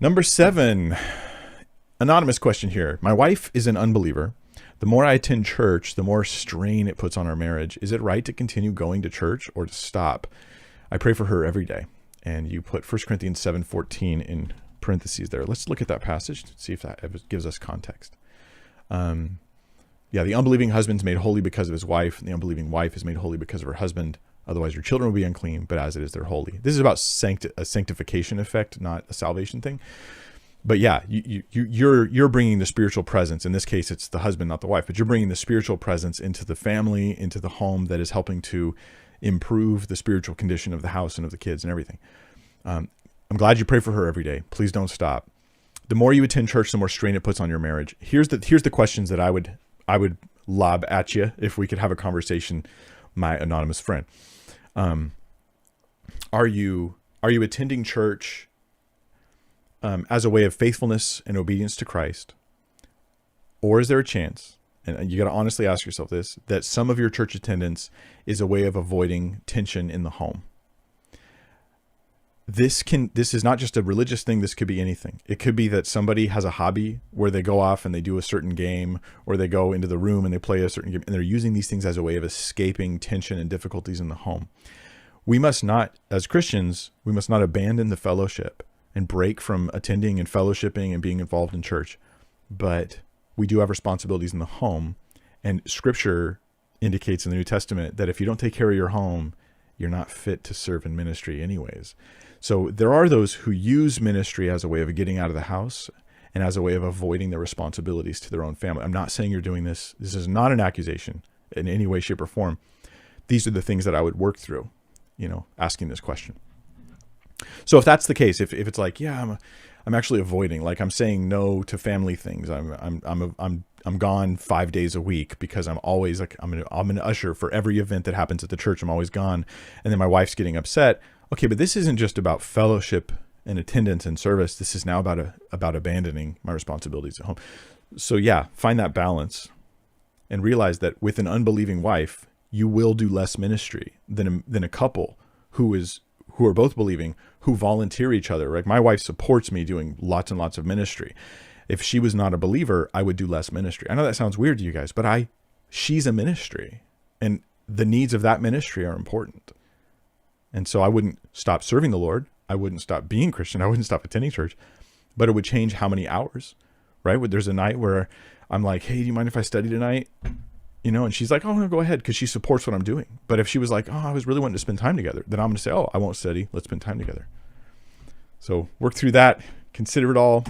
Number 7, anonymous question here. My wife is an unbeliever. The more I attend church, the more strain it puts on our marriage. Is it right to continue going to church or to stop? I pray for her every day. And you put 1 Corinthians 7:14 in parentheses there. Let's look at that passage to see if that gives us context. The unbelieving husband is made holy because of his wife, and the unbelieving wife is made holy because of her husband. Otherwise, your children will be unclean, but as it is, they're holy. This is about a sanctification effect, not a salvation thing. But yeah, you're bringing the spiritual presence. In this case, it's the husband, not the wife, but you're bringing the spiritual presence into the family, into the home that is helping to improve the spiritual condition of the house and of the kids and everything. I'm glad you pray for her every day. Please don't stop. The more you attend church, the more strain it puts on your marriage. Here's the questions that I would lob at you if we could have a conversation, my anonymous friend. Are you attending church as a way of faithfulness and obedience to Christ? Or is there a chance, and you got to honestly ask yourself this, that some of your church attendance is a way of avoiding tension in the home? This is not just a religious thing. This could be anything. It could be that somebody has a hobby where they go off and they do a certain game, or they go into the room and they play a certain game, and they're using these things as a way of escaping tension and difficulties in the home. We must not, as Christians, we must not abandon the fellowship and break from attending and fellowshipping and being involved in church. But we do have responsibilities in the home, and Scripture indicates in the New Testament that if you don't take care of your home, you're not fit to serve in ministry anyways. So there are those who use ministry as a way of getting out of the house and as a way of avoiding their responsibilities to their own family. I'm not saying you're doing this. This is not an accusation in any way, shape, or form. These are the things that I would work through, asking this question. So if that's the case, if it's like, yeah, I'm actually avoiding, like I'm saying no to family things. I'm gone 5 days a week because I'm always like, I'm an usher for every event that happens at the church. I'm always gone. And then my wife's getting upset. Okay, but this isn't just about fellowship and attendance and service. This is now about abandoning my responsibilities at home. So yeah, find that balance and realize that with an unbelieving wife, you will do less ministry than a couple who are both believing, who volunteer each other. Right? My wife supports me doing lots and lots of ministry. If she was not a believer, I would do less ministry. I know that sounds weird to you guys, but she's a ministry, and the needs of that ministry are important. And so I wouldn't stop serving the Lord. I wouldn't stop being Christian. I wouldn't stop attending church, but it would change how many hours, right? There's a night where I'm like, hey, do you mind if I study tonight? And she's like, oh, no, go ahead, because she supports what I'm doing. But if she was like, oh, I was really wanting to spend time together, then I'm going to say, oh, I won't study. Let's spend time together. So work through that. Consider it all.